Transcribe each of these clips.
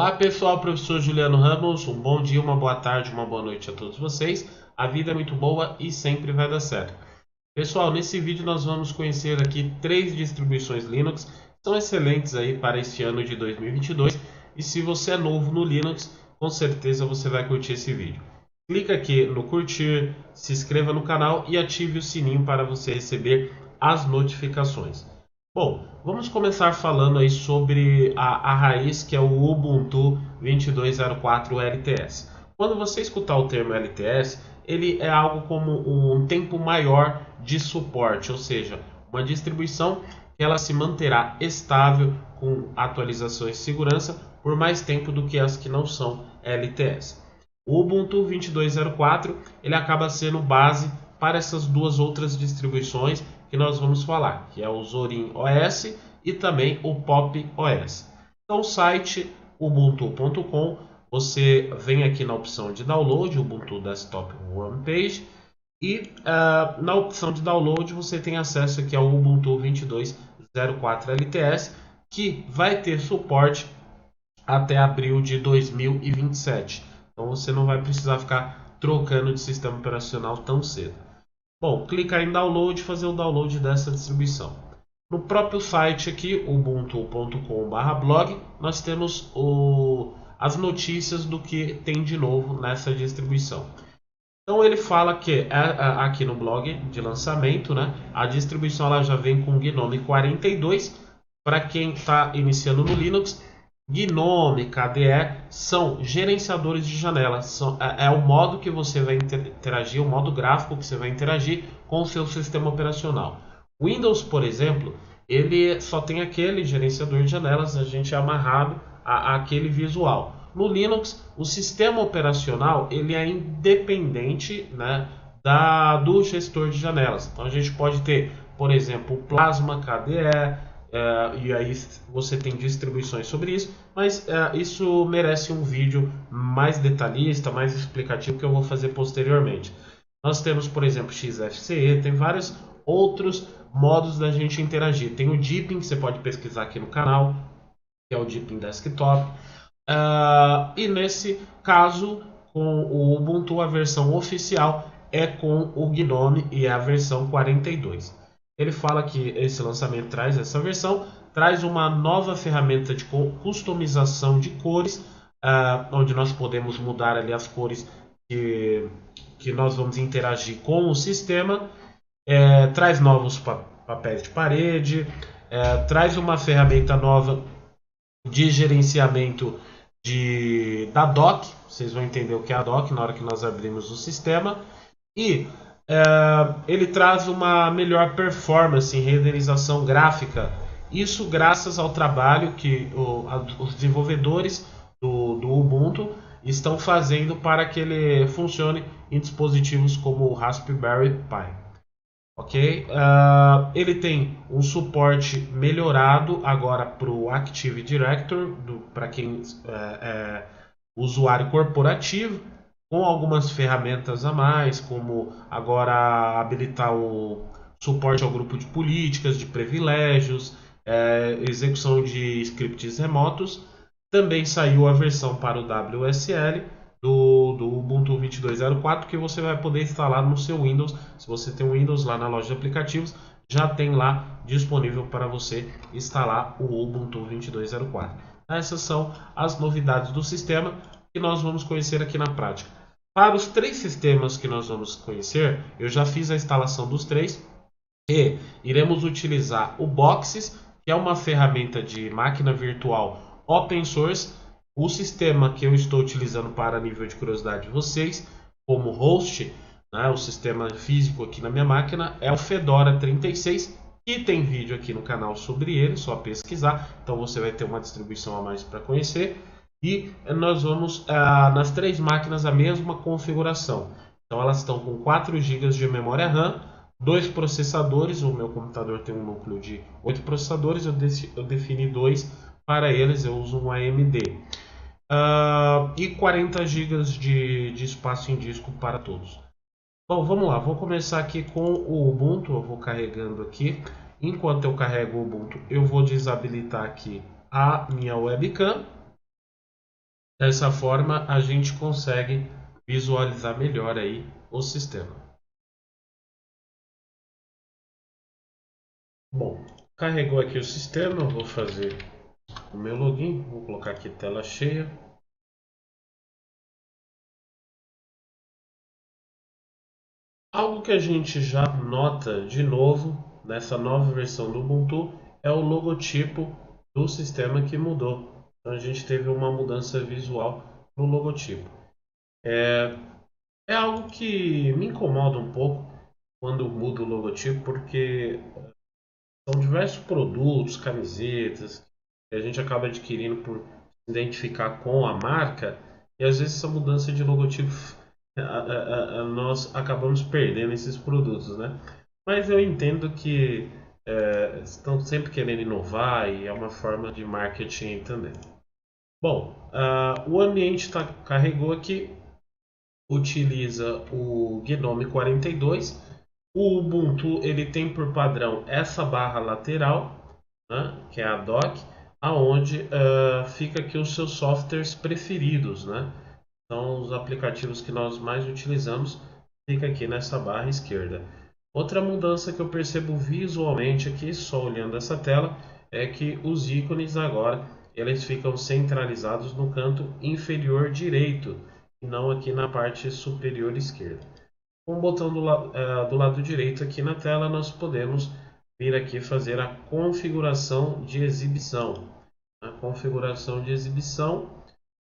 Olá pessoal, professor Juliano Ramos, um bom dia, uma boa tarde, uma boa noite a todos vocês. A vida é muito boa e sempre vai dar certo. Pessoal, nesse vídeo nós vamos conhecer aqui 3 distribuições Linux que são excelentes aí para esse ano de 2022 e se você é novo no Linux, com certeza você vai curtir esse vídeo. Clica aqui no curtir, se inscreva no canal e ative o sininho para você receber as notificações. Bom, vamos começar falando aí sobre a raiz que é o Ubuntu 22.04 LTS. Quando você escutar o termo LTS, ele é algo como um tempo maior de suporte, ou seja, uma distribuição que ela se manterá estável com atualizações de segurança por mais tempo do que as que não são LTS. O Ubuntu 22.04 ele acaba sendo base para essas duas outras distribuições que nós vamos falar, que é o Zorin OS e também o Pop OS. Então, o site ubuntu.com, você vem aqui na opção de download, Ubuntu Desktop Homepage, e na opção de download você tem acesso aqui ao Ubuntu 22.04 LTS, que vai ter suporte até abril de 2027. Então você não vai precisar ficar trocando de sistema operacional tão cedo. Bom, clicar em download e fazer o download dessa distribuição. No próprio site aqui, ubuntu.com/blog, nós temos as notícias do que tem de novo nessa distribuição. Então ele fala que aqui no blog de lançamento, né, a distribuição ela já vem com GNOME 42. Para quem está iniciando no Linux, GNOME, KDE são gerenciadores de janelas, é o modo que você vai interagir, o modo gráfico que você vai interagir com o seu sistema operacional. Windows, por exemplo, ele só tem aquele gerenciador de janelas, a gente é amarrado àquele visual. No Linux, o sistema operacional ele é independente, né, do gestor de janelas. Então a gente pode ter, por exemplo, o Plasma, KDE, e aí você tem distribuições sobre isso, mas isso merece um vídeo mais detalhista, mais explicativo que eu vou fazer posteriormente. Nós temos, por exemplo, XFCE, tem vários outros modos da gente interagir. Tem o Deepin, que você pode pesquisar aqui no canal, que é o Deepin Desktop. E nesse caso, com o Ubuntu, a versão oficial é com o GNOME e é a versão 42. Ele fala que esse lançamento traz essa versão, traz uma nova ferramenta de customização de cores, onde nós podemos mudar ali as cores que nós vamos interagir com o sistema, traz novos papéis de parede, traz uma ferramenta nova de gerenciamento da dock, vocês vão entender o que é a dock na hora que nós abrimos o sistema, e ele traz uma melhor performance em renderização gráfica, isso graças ao trabalho que os desenvolvedores do Ubuntu estão fazendo para que ele funcione em dispositivos como o Raspberry Pi. Ok? Ele tem um suporte melhorado agora para o Active Directory, para quem é usuário corporativo, com algumas ferramentas a mais, como agora habilitar o suporte ao grupo de políticas, de privilégios, execução de scripts remotos. Também saiu a versão para o WSL do Ubuntu 22.04 que você vai poder instalar no seu Windows. Se você tem um Windows lá na loja de aplicativos, já tem lá disponível para você instalar o Ubuntu 22.04. Essas são as novidades do sistema que nós vamos conhecer aqui na prática. Para os 3 sistemas que nós vamos conhecer, eu já fiz a instalação dos 3 e iremos utilizar o Boxes, que é uma ferramenta de máquina virtual open source. O sistema que eu estou utilizando para nível de curiosidade de vocês, como host, né, o sistema físico aqui na minha máquina, é o Fedora 36, que tem vídeo aqui no canal sobre ele, só pesquisar, então você vai ter uma distribuição a mais para conhecer. E nós vamos nas 3 máquinas a mesma configuração. Então elas estão com 4 GB de memória RAM, 2 processadores, o meu computador tem um núcleo de 8 processadores, eu defini 2 para eles, eu uso um AMD. E 40 GB de espaço em disco para todos. Bom, vamos lá, vou começar aqui com o Ubuntu, eu vou carregando aqui. Enquanto eu carrego o Ubuntu, eu vou desabilitar aqui a minha webcam. Dessa forma, a gente consegue visualizar melhor aí o sistema. Bom, carregou aqui o sistema, eu vou fazer o meu login, vou colocar aqui tela cheia. Algo que a gente já nota de novo nessa nova versão do Ubuntu é o logotipo do sistema que mudou. Então a gente teve uma mudança visual no logotipo. É algo que me incomoda um pouco quando muda o logotipo, porque são diversos produtos, camisetas, que a gente acaba adquirindo por se identificar com a marca, e às vezes essa mudança de logotipo nós acabamos perdendo esses produtos, né? Mas eu entendo que estão sempre querendo inovar e é uma forma de marketing também. Bom, o ambiente carregou aqui, utiliza o Gnome 42. O Ubuntu ele tem por padrão essa barra lateral, né, que é a dock, aonde fica aqui os seus softwares preferidos, né? São os aplicativos que nós mais utilizamos, fica aqui nessa barra esquerda. Outra mudança que eu percebo visualmente aqui, só olhando essa tela, é que os ícones agora eles ficam centralizados no canto inferior direito e não aqui na parte superior esquerda. Com o botão do lado direito aqui na tela, nós podemos vir aqui fazer a configuração de exibição. A configuração de exibição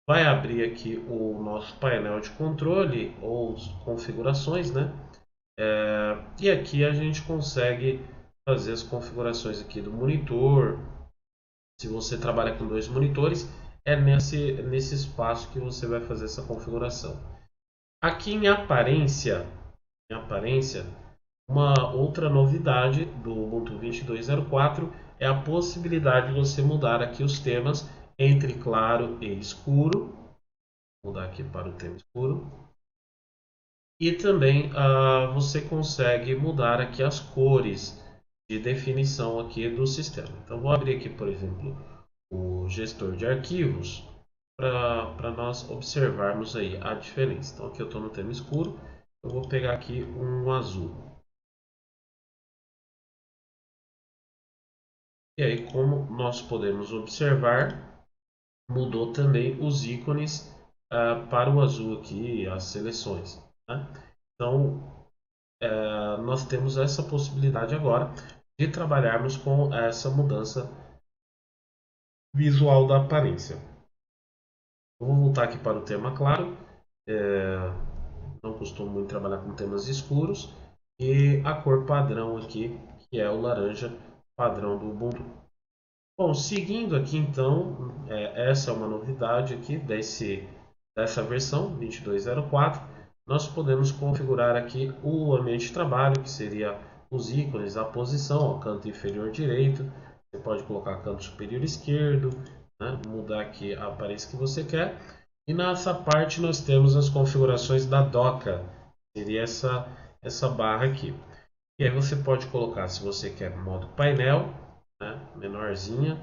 vai abrir aqui o nosso painel de controle ou configurações, né? E aqui a gente consegue fazer as configurações aqui do monitor. Se você trabalha com dois monitores, é nesse espaço que você vai fazer essa configuração. Aqui em aparência, uma outra novidade do Ubuntu 22.04 é a possibilidade de você mudar aqui os temas entre claro e escuro. Vou mudar aqui para o tema escuro. E também você consegue mudar aqui as cores de definição aqui do sistema. Então vou abrir aqui, por exemplo, o gestor de arquivos para nós observarmos aí a diferença. Então aqui eu estou no tema escuro, eu vou pegar aqui um azul. E aí, como nós podemos observar, mudou também os ícones para o azul aqui, as seleções, né? Então, nós temos essa possibilidade agora de trabalharmos com essa mudança visual da aparência. Eu vou voltar aqui para o tema claro. Não costumo muito trabalhar com temas escuros. E a cor padrão aqui, que é o laranja padrão do Ubuntu. Bom, seguindo aqui então, essa é uma novidade aqui dessa versão 22.04. Nós podemos configurar aqui o ambiente de trabalho, que seria os ícones, a posição, o canto inferior direito. Você pode colocar canto superior esquerdo, né? Mudar aqui a aparência que você quer. E nessa parte nós temos as configurações da doca, seria essa barra aqui. E aí você pode colocar se você quer modo painel, né, menorzinha,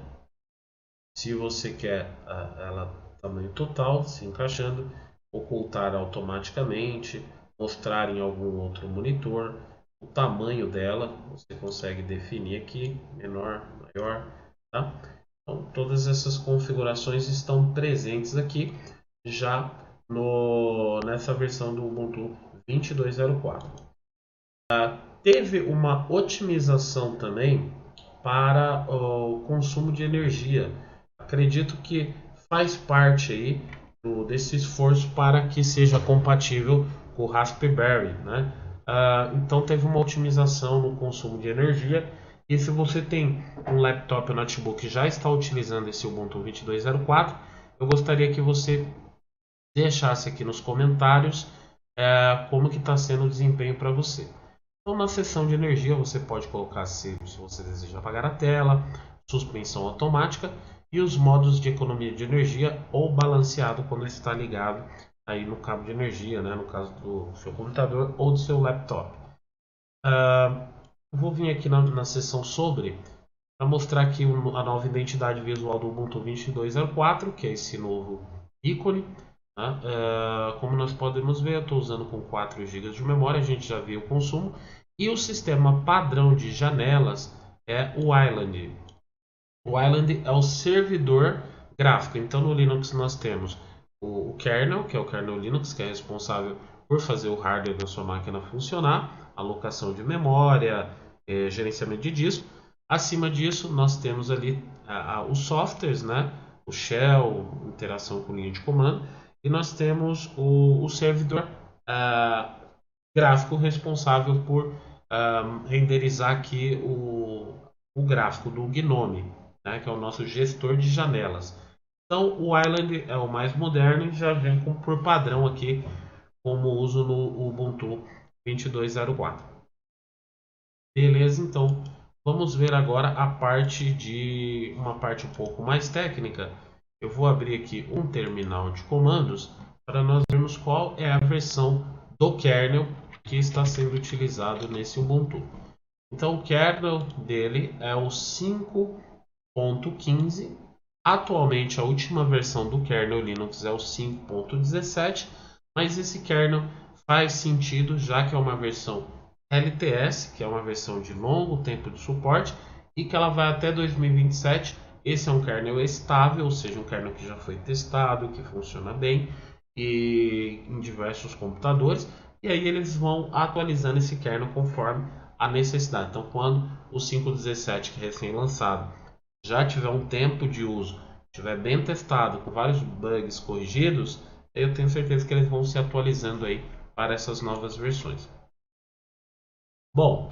se você quer ela tamanho total, se encaixando, ocultar automaticamente, mostrar em algum outro monitor, o tamanho dela, você consegue definir aqui, menor, maior, tá? Então, todas essas configurações estão presentes aqui já nessa versão do Ubuntu 22.04. Teve uma otimização também para o consumo de energia. Acredito que faz parte aí desse esforço para que seja compatível com o Raspberry, né? Então teve uma otimização no consumo de energia. E se você tem um laptop ou notebook que já está utilizando esse Ubuntu 22.04, eu gostaria que você deixasse aqui nos comentários como que está sendo o desempenho para você. Então, na seção de energia, você pode colocar se você deseja apagar a tela, suspensão automática e os modos de economia de energia ou balanceado quando está ligado aí no cabo de energia, né, no caso do seu computador ou do seu laptop. Vou vir aqui na seção sobre para mostrar aqui a nova identidade visual do Ubuntu 22.04, que é esse novo ícone. Tá? Como nós podemos ver, eu estou usando com 4 GB de memória, a gente já viu o consumo. E o sistema padrão de janelas é o Island. O Island é o servidor gráfico. Então no Linux nós temos o kernel, que é o kernel Linux, que é responsável por fazer o hardware da sua máquina funcionar, alocação de memória, gerenciamento de disco. Acima disso nós temos ali os softwares, né? O shell, interação com linha de comando, e nós temos o servidor gráfico responsável por renderizar aqui o gráfico do GNOME, né, que é o nosso gestor de janelas. Então o Island é o mais moderno e já vem por padrão aqui como uso no Ubuntu 22.04. Beleza, então vamos ver agora a parte de uma parte um pouco mais técnica. Eu vou abrir aqui um terminal de comandos para nós vermos qual é a versão do kernel que está sendo utilizado nesse Ubuntu. Então o kernel dele é o 5.15. Atualmente a última versão do kernel Linux é o 5.17, mas esse kernel faz sentido já que é uma versão LTS, que é uma versão de longo tempo de suporte e que ela vai até 2027. Esse é um kernel estável, ou seja, um kernel que já foi testado, que funciona bem e em diversos computadores. E aí eles vão atualizando esse kernel conforme a necessidade. Então, quando o 5.17, que é recém-lançado, já tiver um tempo de uso, estiver bem testado, com vários bugs corrigidos, eu tenho certeza que eles vão se atualizando aí para essas novas versões. Bom,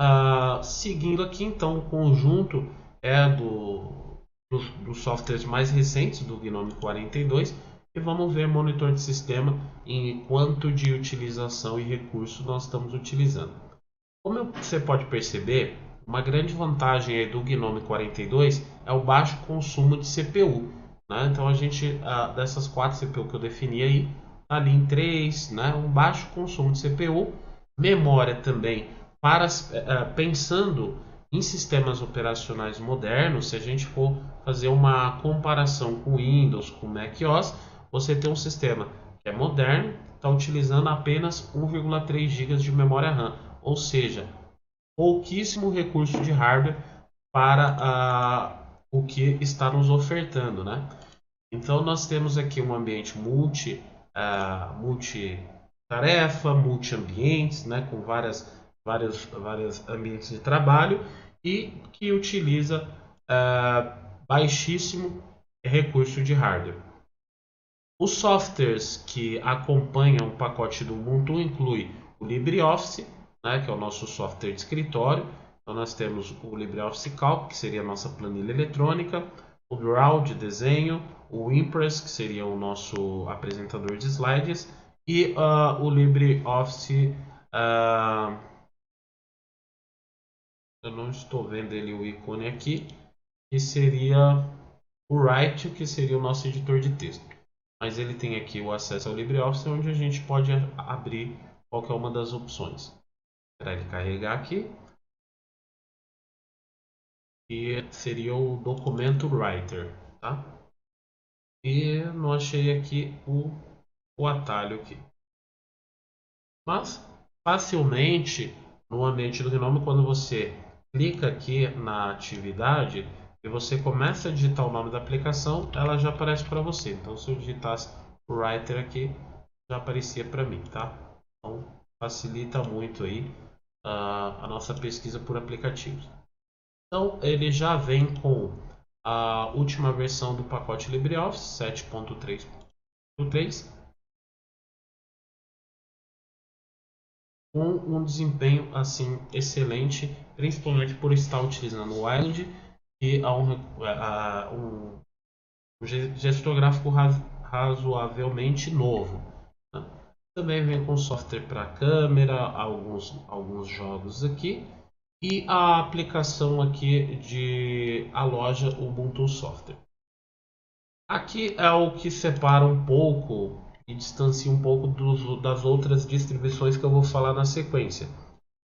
seguindo aqui, então, o conjunto é dos softwares mais recentes do GNOME 42 e vamos ver monitor de sistema em quanto de utilização e recurso nós estamos utilizando. Como você pode perceber, uma grande vantagem aí do GNOME 42 é o baixo consumo de CPU. Né? Então a gente, dessas 4 CPU que eu defini aí, tá ali em 3, né? Um baixo consumo de CPU, memória também, pensando em sistemas operacionais modernos. Se a gente for fazer uma comparação com Windows, com macOS, você tem um sistema que é moderno, está utilizando apenas 1,3 GB de memória RAM, ou seja, pouquíssimo recurso de hardware para o que está nos ofertando, né? Então nós temos aqui um ambiente multitarefa, multi-ambientes, né? Com vários ambientes de trabalho e que utiliza baixíssimo recurso de hardware. Os softwares que acompanham o pacote do Ubuntu incluem o LibreOffice, né, que é o nosso software de escritório. Então nós temos o LibreOffice Calc, que seria a nossa planilha eletrônica, o Draw de desenho, o Impress, que seria o nosso apresentador de slides, e o LibreOffice, eu não estou vendo ele o ícone aqui, que seria o Write, que seria o nosso editor de texto. Mas ele tem aqui o acesso ao LibreOffice, onde a gente pode abrir qualquer uma das opções. Para ele carregar aqui. E seria o documento Writer, tá? E não achei aqui o atalho aqui. Mas facilmente no ambiente do GNOME, quando você clica aqui na atividade e você começa a digitar o nome da aplicação, ela já aparece para você. Então se eu digitasse Writer aqui, já aparecia para mim, tá? Então facilita muito aí a nossa pesquisa por aplicativos. Então ele já vem com a última versão do pacote LibreOffice 7.3.3 com um desempenho assim excelente, principalmente por estar utilizando o Island, que é um gestor gráfico razoavelmente novo. Né? Também vem com software para câmera, alguns jogos aqui. E a aplicação aqui a loja Ubuntu Software. Aqui é o que separa um pouco e distancia um pouco das outras distribuições que eu vou falar na sequência,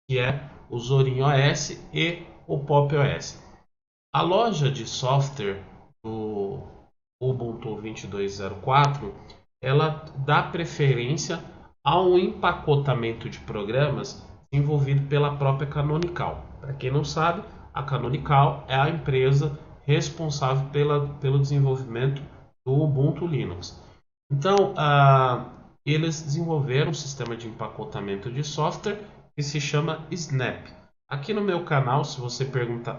que é o Zorin OS e o Pop OS. A loja de software do Ubuntu 22.04 ela dá preferência ao empacotamento de programas desenvolvido pela própria Canonical. Para quem não sabe, a Canonical é a empresa responsável pelo desenvolvimento do Ubuntu Linux. Então, eles desenvolveram um sistema de empacotamento de software que se chama Snap. Aqui no meu canal, se você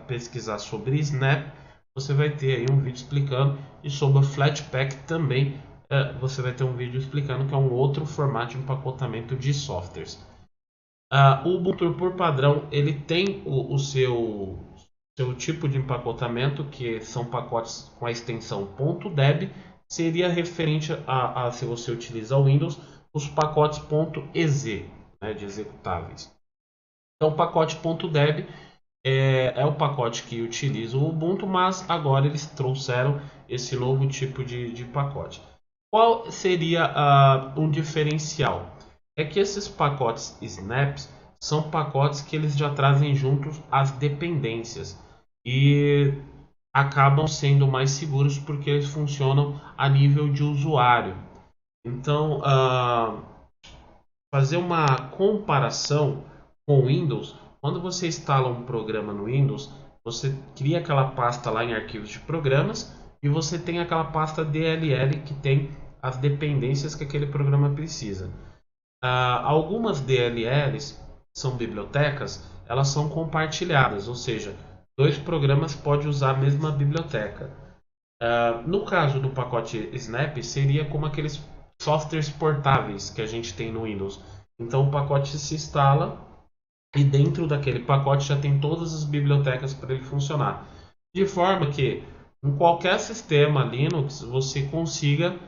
pesquisar sobre Snap, você vai ter aí um vídeo explicando, e sobre o Flatpak também você vai ter um vídeo explicando que é um outro formato de empacotamento de softwares. O Ubuntu por padrão ele tem o seu tipo de empacotamento, que são pacotes com a extensão .deb, seria referente a se você utiliza o Windows, os pacotes .ez, né, de executáveis. Então o pacote .deb é o pacote que utiliza o Ubuntu, mas agora eles trouxeram esse novo tipo de pacote. Qual seria um diferencial? É que esses pacotes snaps são pacotes que eles já trazem juntos as dependências e acabam sendo mais seguros porque eles funcionam a nível de usuário. Então, fazer uma comparação com o Windows, quando você instala um programa no Windows, você cria aquela pasta lá em arquivos de programas e você tem aquela pasta DLL que tem as dependências que aquele programa precisa. Algumas DLLs são bibliotecas, elas são compartilhadas, ou seja, dois programas podem usar a mesma biblioteca. No caso do pacote Snap, seria como aqueles softwares portáveis que a gente tem no Windows. Então o pacote se instala e dentro daquele pacote já tem todas as bibliotecas para ele funcionar. De forma que em qualquer sistema Linux você consiga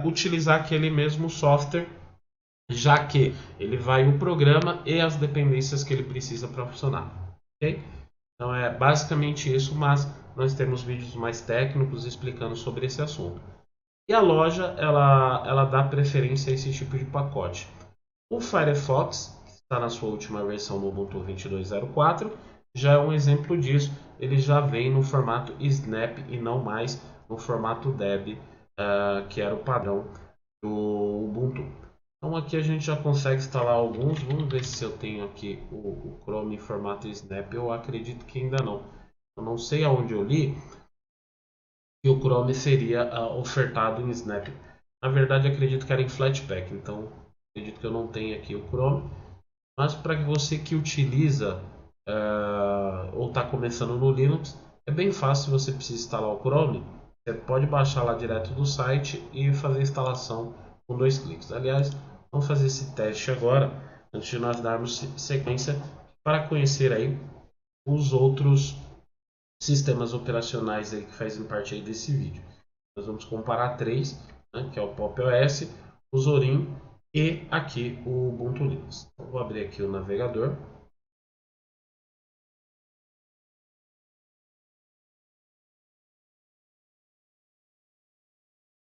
utilizar aquele mesmo software, já que ele vai o programa e as dependências que ele precisa para funcionar. Okay? Então é basicamente isso, mas nós temos vídeos mais técnicos explicando sobre esse assunto. E a loja ela dá preferência a esse tipo de pacote. O Firefox, que está na sua última versão no Ubuntu 22.04, já é um exemplo disso. Ele já vem no formato Snap e não mais no formato Deb, que era o padrão do Ubuntu. Então aqui a gente já consegue instalar alguns. Vamos ver se eu tenho aqui o Chrome em formato Snap. Eu acredito que ainda não. Eu não sei aonde eu li que o Chrome seria ofertado em Snap. Na verdade, acredito que era em Flatpak. Então acredito que eu não tenho aqui o Chrome. Mas para você que utiliza ou está começando no Linux, é bem fácil. Se você precisa instalar o Chrome, você pode baixar lá direto do site e fazer a instalação com 2 cliques. Aliás, vamos fazer esse teste agora, antes de nós darmos sequência, para conhecer aí os outros sistemas operacionais aí que fazem parte aí desse vídeo. Nós vamos comparar três, né, que é o Pop! OS, o Zorin e aqui o Ubuntu Linux. Então, vou abrir aqui o navegador.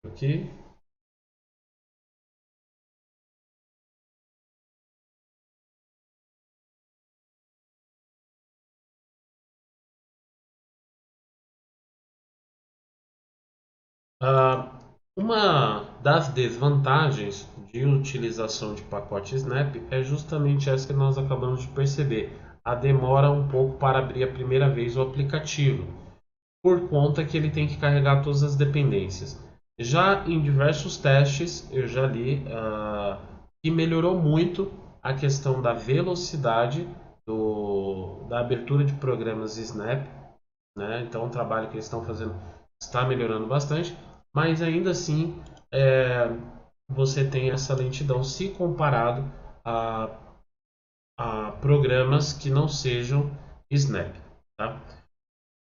Aqui. Uma das desvantagens de utilização de pacote Snap é justamente essa que nós acabamos de perceber. A demora um pouco para abrir a primeira vez o aplicativo, por conta que ele tem que carregar todas as dependências. Já em diversos testes eu já li que melhorou muito a questão da velocidade da abertura de programas Snap, né? Então o trabalho que eles estão fazendo está melhorando bastante, mas ainda assim você tem essa lentidão se comparado a, a programas que não sejam Snap, tá?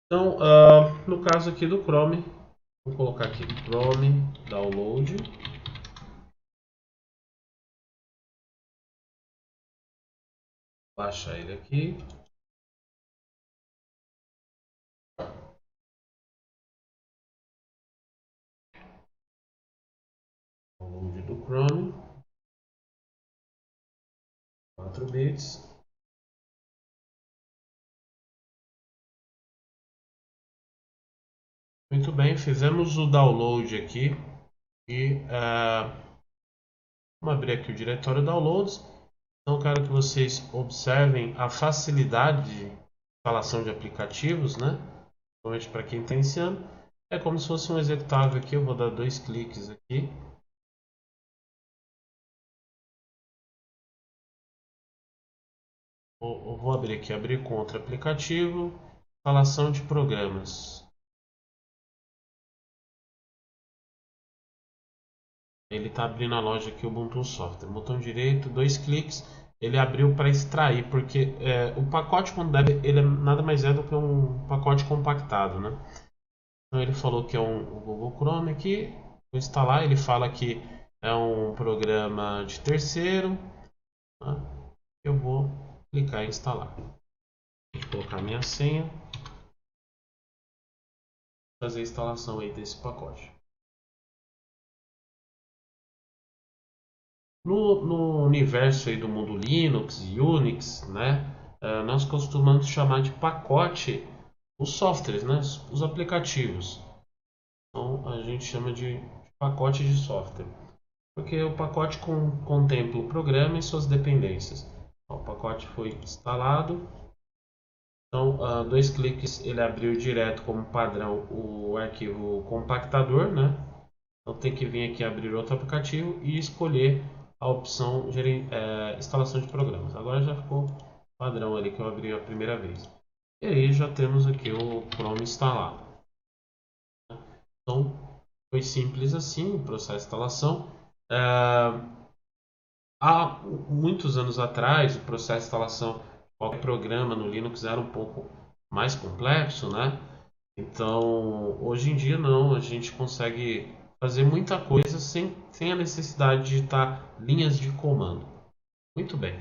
Então, no caso aqui do Chrome, vou colocar aqui Chrome Download. Baixar ele aqui. Download do Chrome. 4 bits. Muito bem, fizemos o download aqui E vamos abrir aqui o diretório Downloads. Então, eu quero que vocês observem a facilidade de instalação de aplicativos, né? Principalmente para quem está iniciando. É como se fosse um executável aqui. Eu vou dar 2 cliques aqui. Vou abrir aqui, abrir com outro aplicativo. Instalação de programas. Ele está abrindo a loja aqui, o Ubuntu Software. Botão direito, 2 cliques. Ele abriu para extrair, porque o pacote quando deve, ele nada mais é do que um pacote compactado, né? Então ele falou que é o Google Chrome aqui. Vou instalar. Ele fala que é um programa de terceiro. Tá? Eu vou clicar em instalar. Vou colocar minha senha. Fazer a instalação aí desse pacote. No universo aí do mundo Linux e Unix, né, nós costumamos chamar de pacote os softwares, né, os aplicativos. Então a gente chama de pacote de software, porque o pacote contempla o programa e suas dependências. Então, o pacote foi instalado. Então, 2 cliques ele abriu direto como padrão o arquivo compactador, né? Então tem que vir aqui abrir outro aplicativo e escolher a opção instalação de programas. Agora já ficou padrão ali que eu abri a primeira vez. E aí já temos aqui o Chrome instalado. Então foi simples assim o processo de instalação. Há muitos anos atrás o processo de instalação de qualquer programa no Linux era um pouco mais complexo, né? Então, hoje em dia não, a gente consegue fazer muita coisa sem a necessidade de digitar linhas de comando. Muito bem.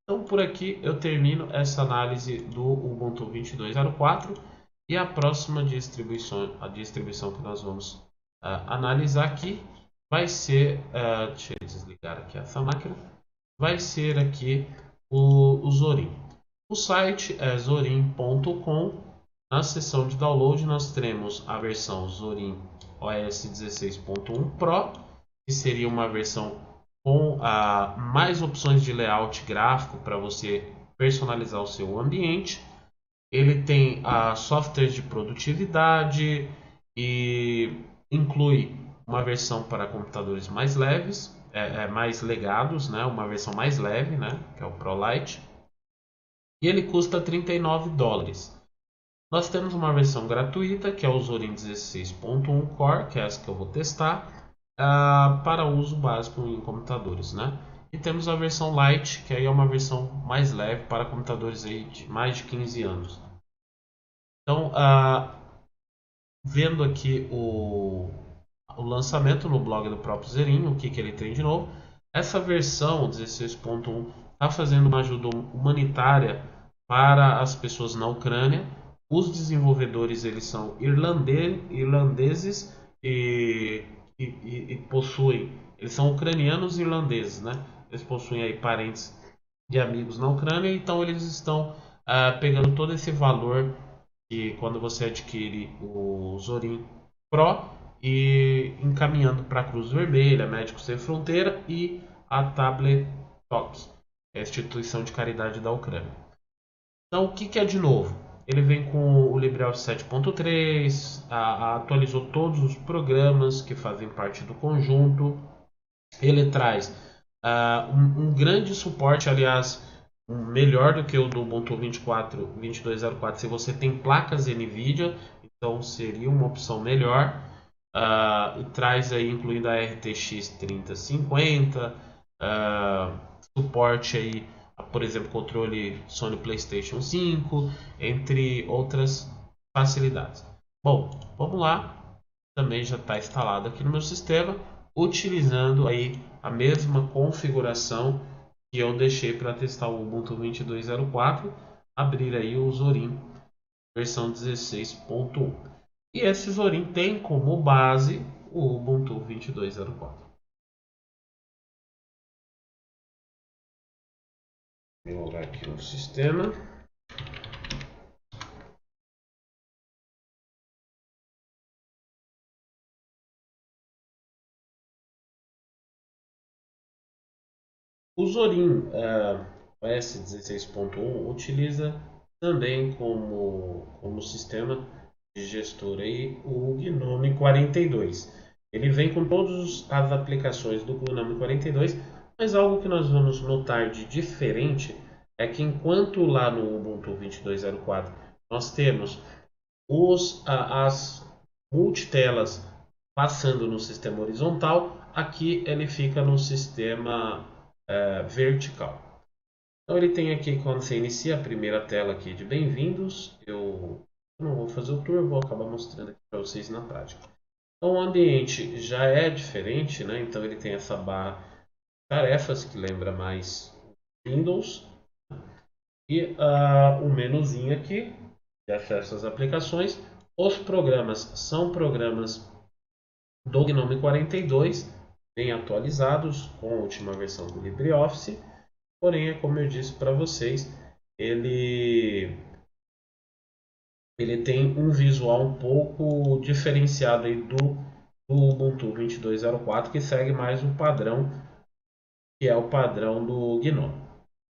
Então, por aqui eu termino essa análise do Ubuntu 22.04 e a próxima distribuição que nós vamos analisar aqui vai ser, deixa eu desligar aqui essa máquina, vai ser aqui o Zorin. O site é zorin.com. Na seção de download nós teremos a versão Zorin OS 16.1 Pro, que seria uma versão com mais opções de layout gráfico para você personalizar o seu ambiente. Ele tem software de produtividade e inclui uma versão para computadores mais leves, mais legados, né? Uma versão mais leve, né? Que é o Pro Lite. E ele custa $39. Nós temos uma versão gratuita, que é o Zorin 16.1 Core, que é essa que eu vou testar, para uso básico em computadores, né? E temos a versão Lite, que aí é uma versão mais leve para computadores aí de mais de 15 anos. Então, vendo aqui o lançamento no blog do próprio Zerin, o que ele tem de novo, essa versão 16.1 está fazendo uma ajuda humanitária para as pessoas na Ucrânia. Os desenvolvedores eles são irlandeses e possuem, eles são ucranianos e irlandeses, né? Eles possuem aí parentes e amigos na Ucrânia, então eles estão pegando todo esse valor que quando você adquire o Zorin Pro e encaminhando para a Cruz Vermelha, Médicos Sem Fronteira e a Tablet Talks, a instituição de caridade da Ucrânia. Então, o que é de novo? Ele vem com o LibreOffice 7.3, atualizou todos os programas que fazem parte do conjunto. Ele traz um grande suporte, aliás, melhor do que o do Ubuntu 22.04 se você tem placas NVIDIA, então seria uma opção melhor. E traz aí incluindo a RTX 3050, suporte aí, por exemplo, controle Sony PlayStation 5, entre outras facilidades. Bom, vamos lá. Também já está instalado aqui no meu sistema, utilizando aí a mesma configuração que eu deixei para testar o Ubuntu 22.04, abrir aí o Zorin versão 16.1. E esse Zorin tem como base o Ubuntu 22.04. Vou logar aqui no sistema. O Zorin OS 16.1 utiliza também como sistema de gestor aí o Gnome 42. Ele vem com todas as aplicações do Gnome 42, mas algo que nós vamos notar de diferente é que enquanto lá no Ubuntu 22.04 nós temos as multitelas passando no sistema horizontal, aqui ele fica no sistema vertical. Então ele tem aqui, quando você inicia a primeira tela aqui de bem-vindos, eu não vou fazer o tour, vou acabar mostrando aqui para vocês na prática. Então o ambiente já é diferente, né? Então ele tem essa barra tarefas que lembra mais Windows e o menuzinho aqui de acesso às aplicações. Os programas são programas do Gnome 42, bem atualizados com a última versão do LibreOffice. Porém, como eu disse para vocês, ele tem um visual um pouco diferenciado aí do Ubuntu 22.04, que segue mais um padrão, que é o padrão do Gnome.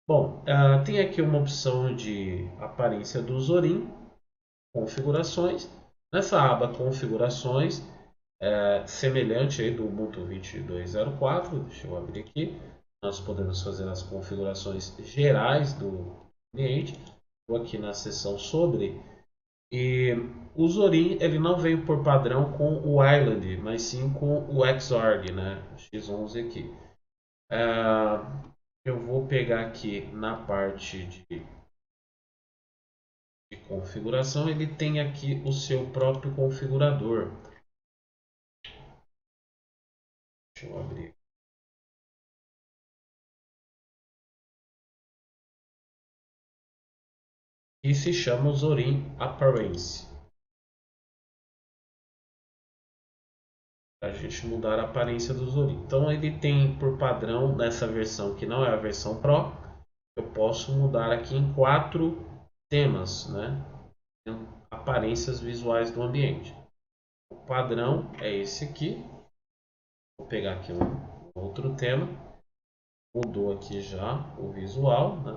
Bom, tem aqui uma opção de aparência do Zorin, configurações. Nessa aba configurações, semelhante aí do Ubuntu 22.04, deixa eu abrir aqui, nós podemos fazer as configurações gerais do ambiente. Estou aqui na seção sobre, e o Zorin ele não veio por padrão com o Island, mas sim com o Xorg, né? X11 aqui. Eu vou pegar aqui na parte de configuração, ele tem aqui o seu próprio configurador. Deixa eu abrir. E se chama Zorin Appearance. A gente mudar a aparência do Zorin. Então ele tem por padrão nessa versão que não é a versão Pro, eu posso mudar aqui em 4 temas, né? Aparências visuais do ambiente. O padrão é esse aqui. Vou pegar aqui um outro tema. Mudou aqui já o visual, né?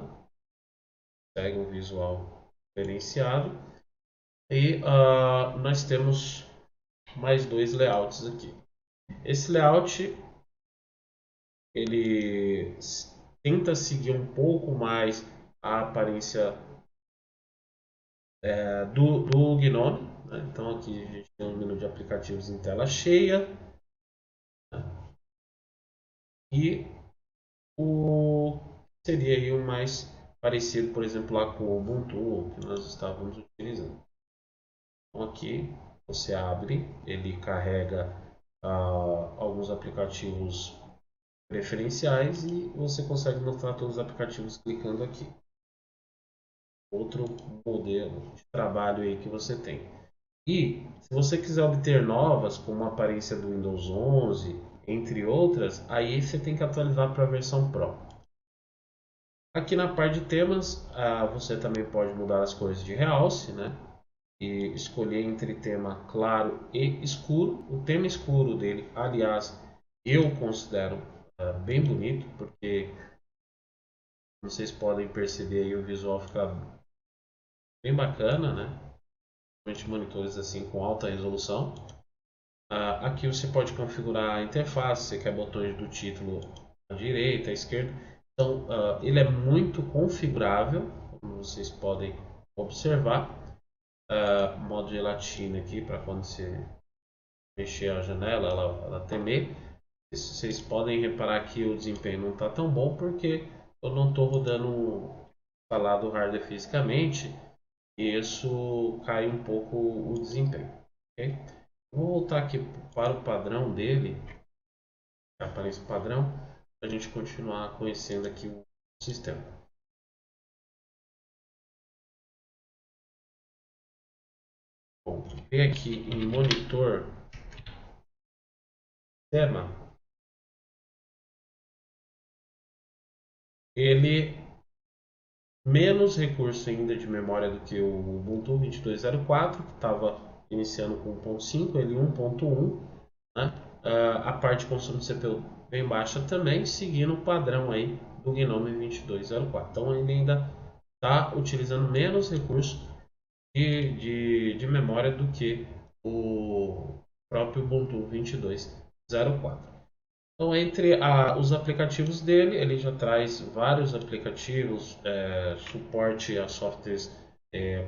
Segue um visual diferenciado. E nós temos mais 2 layouts aqui. Esse layout ele tenta seguir um pouco mais a aparência do Gnome, né? Então aqui a gente tem um menu de aplicativos em tela cheia, né? E o seria aí o mais parecido, por exemplo, lá com o Ubuntu que nós estávamos utilizando. Então aqui você abre, ele carrega alguns aplicativos preferenciais e você consegue mostrar todos os aplicativos clicando aqui. Outro modelo de trabalho aí que você tem. E se você quiser obter novas, como a aparência do Windows 11, entre outras, aí você tem que atualizar para a versão Pro. Aqui na parte de temas, você também pode mudar as cores de realce, né? E escolher entre tema claro e escuro. O tema escuro dele, aliás, eu considero bem bonito, porque vocês podem perceber aí o visual fica bem bacana, né? Principalmente monitores assim com alta resolução. Aqui você pode configurar a interface, você quer botões do título à direita, à esquerda. Então ele é muito configurável, como vocês podem observar. Modo gelatina aqui para quando você mexer a janela ela temer. Vocês podem reparar que o desempenho não está tão bom porque eu não estou rodando instalado o hardware fisicamente e isso cai um pouco o desempenho. Okay? Vou voltar aqui para o padrão dele, a aparência padrão, para a gente continuar conhecendo aqui o sistema. Bom, vem aqui em monitor tema, ele menos recurso ainda de memória do que o Ubuntu 22.04, que estava iniciando com 1.5, ele 1.1, né? A parte de consumo de CPU bem baixa também, seguindo o padrão aí do GNOME 2204. Então ele ainda está utilizando menos recursos de memória do que o próprio Ubuntu 2204. Então, entre os aplicativos dele, ele já traz vários aplicativos, suporte a softwares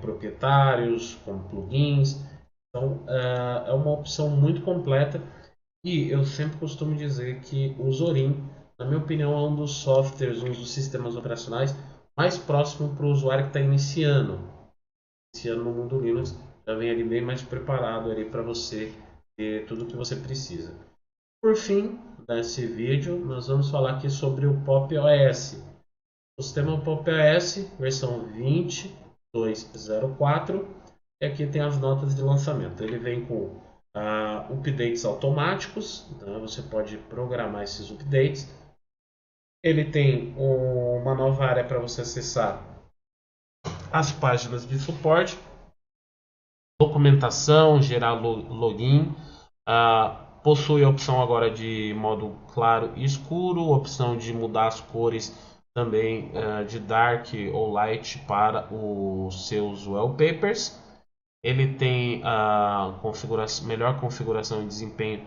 proprietários, como plugins. Então, é uma opção muito completa. E eu sempre costumo dizer que o Zorin, na minha opinião, é um dos softwares, um dos sistemas operacionais mais próximo para o usuário que está iniciando no mundo Linux. Já vem ali bem mais preparado ali para você ter tudo o que você precisa. Por fim, nesse vídeo, nós vamos falar aqui sobre o Pop! OS. O sistema Pop! OS, versão 2204. E aqui tem as notas de lançamento. Ele vem com updates automáticos, então você pode programar esses updates. Ele tem uma nova área para você acessar as páginas de suporte, documentação, gerar login. Possui a opção agora de modo claro e escuro, opção de mudar as cores também de dark ou light para os seus wallpapers. Ele tem a melhor configuração e desempenho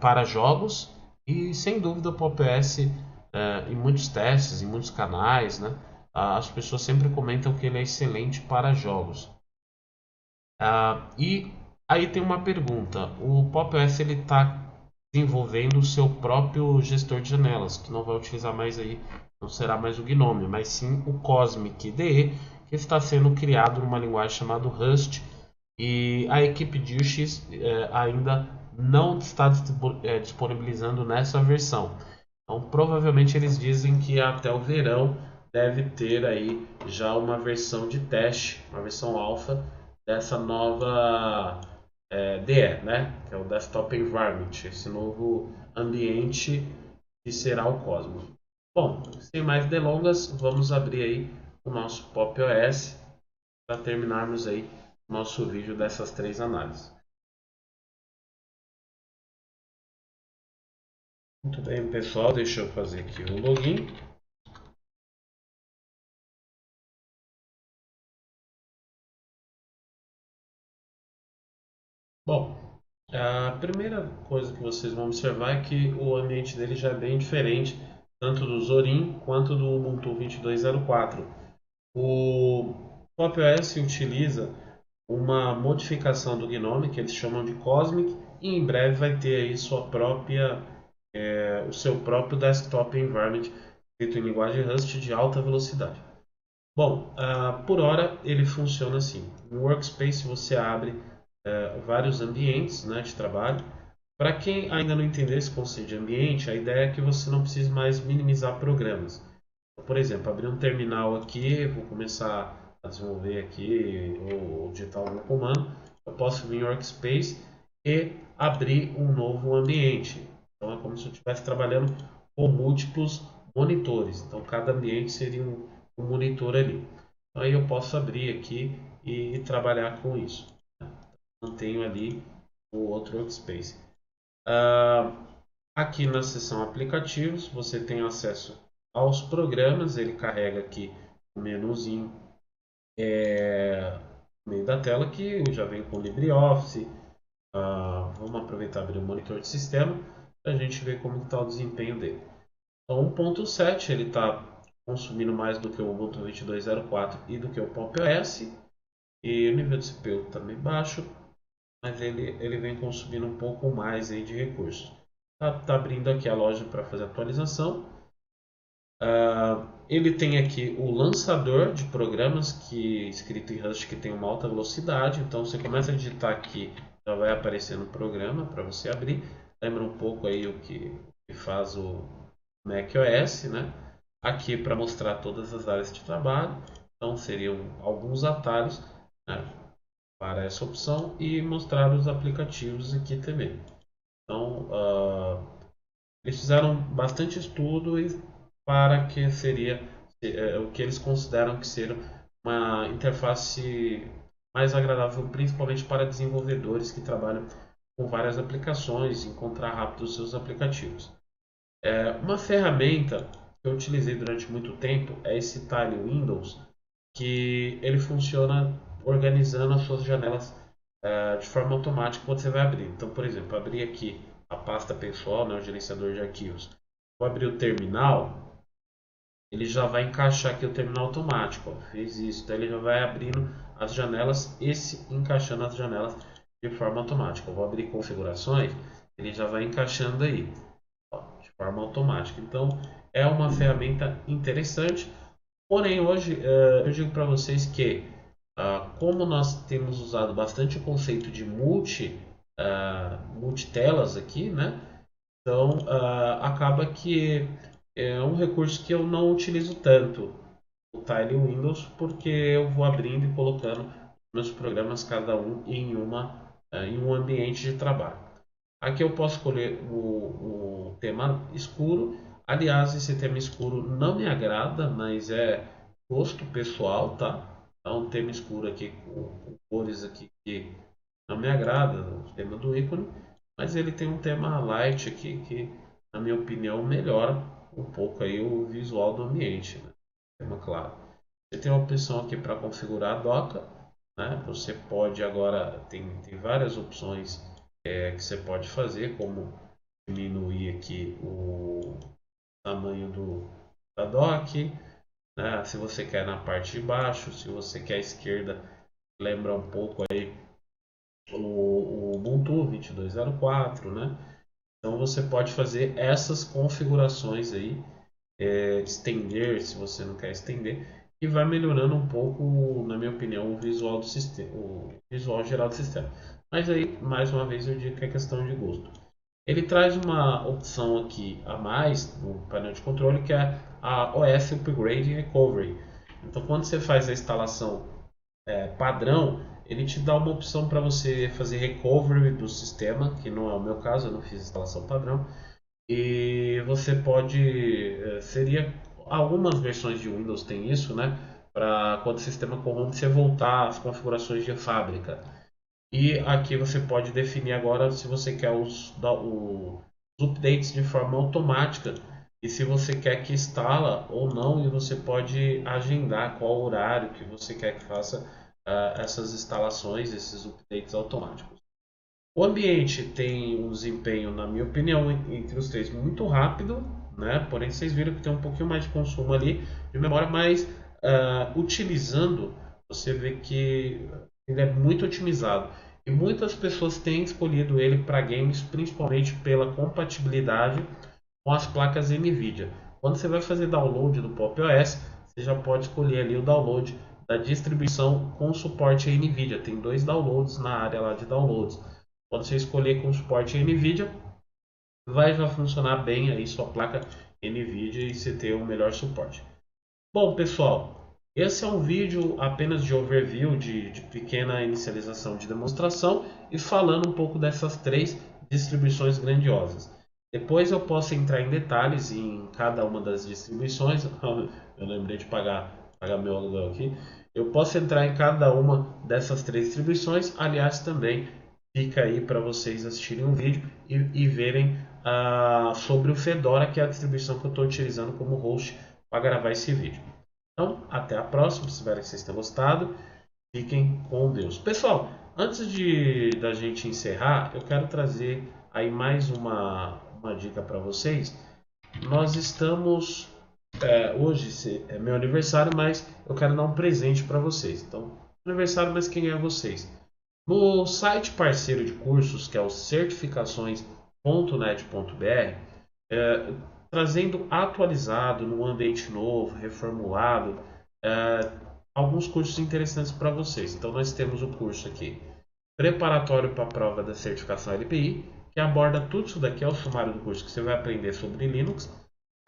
para jogos e sem dúvida o Pop! OS em muitos testes, em muitos canais, né, as pessoas sempre comentam que ele é excelente para jogos. E aí tem uma pergunta: o Pop! OS ele está desenvolvendo o seu próprio gestor de janelas, que não vai utilizar mais aí, não será mais o GNOME, mas sim o Cosmic IDE, que está sendo criado numa linguagem chamada Rust, e a equipe de UX ainda não está disponibilizando nessa versão. Então provavelmente eles dizem que até o verão deve ter aí já uma versão de teste, uma versão alfa dessa nova DE, né? Que é o Desktop Environment, esse novo ambiente que será o Cosmos. Bom, sem mais delongas, vamos abrir aí o nosso Pop! OS para terminarmos aí o nosso vídeo dessas três análises. Muito bem, pessoal, deixa eu fazer aqui o login. Bom, a primeira coisa que vocês vão observar é que o ambiente dele já é bem diferente, tanto do Zorin quanto do Ubuntu 2204. O Pop! OS utiliza uma modificação do GNOME que eles chamam de Cosmic e em breve vai ter aí o seu próprio Desktop Environment escrito em linguagem Rust de alta velocidade. Bom, por hora ele funciona assim. No Workspace você abre vários ambientes, né, de trabalho. Para quem ainda não entendeu esse conceito de ambiente, a ideia é que você não precise mais minimizar programas. Então, por exemplo, abrir um terminal aqui, vou começar a desenvolver aqui ou digitar algum comando, eu posso vir em Workspace e abrir um novo ambiente. Então é como se eu estivesse trabalhando com múltiplos monitores. Então cada ambiente seria um monitor ali. Então, aí eu posso abrir aqui e trabalhar com isso. Mantenho ali o outro Workspace. Aqui na seção aplicativos você tem acesso aos programas. Ele carrega aqui o menuzinho no meio da tela que já vem com LibreOffice. Vamos aproveitar e abrir o monitor de sistema para a gente ver como está o desempenho dele. Então 1.7 ele está consumindo mais do que o Ubuntu 2204 e do que o Pop! OS, e o nível de CPU também baixo, mas ele vem consumindo um pouco mais aí de recursos. Tá abrindo aqui a loja para fazer atualização. Ele tem aqui o lançador de programas que escrito em Rust, que tem uma alta velocidade. Então você começa a digitar aqui, já vai aparecer no programa para você abrir. Lembra um pouco aí o que faz o macOS, né? Aqui para mostrar todas as áreas de trabalho. Então seriam alguns atalhos, né, para essa opção, e mostrar os aplicativos aqui também. Então eles fizeram bastante estudo para que seria o que eles consideram que seria uma interface mais agradável, principalmente para desenvolvedores que trabalham com várias aplicações, encontrar rápido os seus aplicativos. Uma ferramenta que eu utilizei durante muito tempo é esse Tile Windows, que ele funciona organizando as suas janelas de forma automática quando você vai abrir. Então, por exemplo, abrir aqui a pasta pessoal, né, o gerenciador de arquivos. Vou abrir o terminal, ele já vai encaixar aqui o terminal automático. Ó, fez isso, então ele já vai abrindo as janelas e encaixando as janelas de forma automática. Eu vou abrir configurações, ele já vai encaixando aí, ó, de forma automática. Então é uma ferramenta interessante. Porém, hoje eu digo para vocês que, como nós temos usado bastante o conceito de multitelas aqui, né? Então, acaba que é um recurso que eu não utilizo tanto, o Tile Windows, porque eu vou abrindo e colocando meus programas, cada um em um ambiente de trabalho. Aqui eu posso escolher o tema escuro. Aliás, esse tema escuro não me agrada, mas é gosto pessoal, tá? É um tema escuro aqui com cores aqui que não me agrada, o tema do ícone, mas ele tem um tema light aqui que, na minha opinião, melhora um pouco aí o visual do ambiente, né? Tema claro. Você tem a opção aqui para configurar a doca, né? Você pode agora, tem várias opções que você pode fazer, como diminuir aqui o tamanho da dock, né? Se você quer na parte de baixo, se você quer à esquerda, lembra um pouco aí o Ubuntu 22.04, né? Então você pode fazer essas configurações aí, estender se você não quer estender, e vai melhorando um pouco, na minha opinião, o visual do sistema, o visual geral do sistema. Mas aí, mais uma vez, eu digo que é questão de gosto. Ele traz uma opção aqui a mais no painel de controle, que é a OS Upgrade Recovery. Então, quando você faz a instalação padrão, ele te dá uma opção para você fazer recovery do sistema, que não é o meu caso, eu não fiz instalação padrão. E você pode, seria, algumas versões de Windows tem isso, né? Para quando o sistema corrompe, você voltar às configurações de fábrica. E aqui você pode definir agora se você quer os updates de forma automática e se você quer que instala ou não, e você pode agendar qual horário que você quer que faça essas instalações, esses updates automáticos. O ambiente tem um desempenho, na minha opinião, entre os três muito rápido, né? Porém, vocês viram que tem um pouquinho mais de consumo ali de memória, mas utilizando, você vê que ele é muito otimizado. E muitas pessoas têm escolhido ele para games, principalmente pela compatibilidade com as placas NVIDIA. Quando você vai fazer download do Pop! OS, você já pode escolher ali o download da distribuição com suporte a NVIDIA. Tem dois downloads na área lá de downloads. Quando você escolher com suporte a NVIDIA, vai já funcionar bem aí sua placa NVIDIA e você ter o melhor suporte. Bom, pessoal, esse é um vídeo apenas de overview, de pequena inicialização de demonstração e falando um pouco dessas três distribuições grandiosas. Depois eu posso entrar em detalhes em cada uma das distribuições. Eu lembrei de pagar meu aluguel aqui. Eu posso entrar em cada uma dessas três distribuições. Aliás, também fica aí para vocês assistirem um vídeo e verem sobre o Fedora, que é a distribuição que eu estou utilizando como host para gravar esse vídeo. Então, até a próxima. Espero que vocês tenham gostado. Fiquem com Deus. Pessoal, antes da gente encerrar, eu quero trazer aí mais uma dica para vocês. Nós estamos... hoje é meu aniversário, mas eu quero dar um presente para vocês. Então, aniversário, mas quem é vocês? No site parceiro de cursos, que é o certificações.net.br, trazendo atualizado, num ambiente novo, reformulado, alguns cursos interessantes para vocês. Então, nós temos o curso aqui, preparatório para a prova da certificação LPI, que aborda tudo isso daqui, é o sumário do curso que você vai aprender sobre Linux,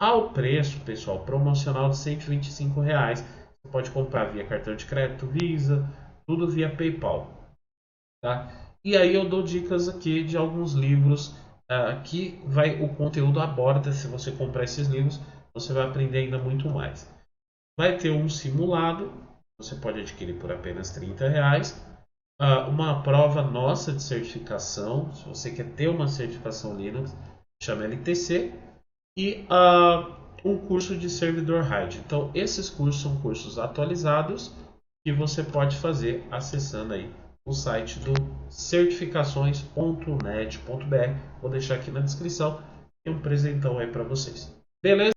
ao preço, pessoal, promocional de R$ 125. Você pode comprar via cartão de crédito, Visa, tudo via PayPal. Tá? E aí eu dou dicas aqui de alguns livros que o conteúdo aborda. Se você comprar esses livros, você vai aprender ainda muito mais. Vai ter um simulado, você pode adquirir por apenas R$ 30. Uma prova nossa de certificação, se você quer ter uma certificação Linux, chama LTC. e um curso de servidor RAID. Então, esses cursos são cursos atualizados que você pode fazer acessando aí o site do certificações.net.br. Vou deixar aqui na descrição. Tem um presentão aí para vocês. Beleza?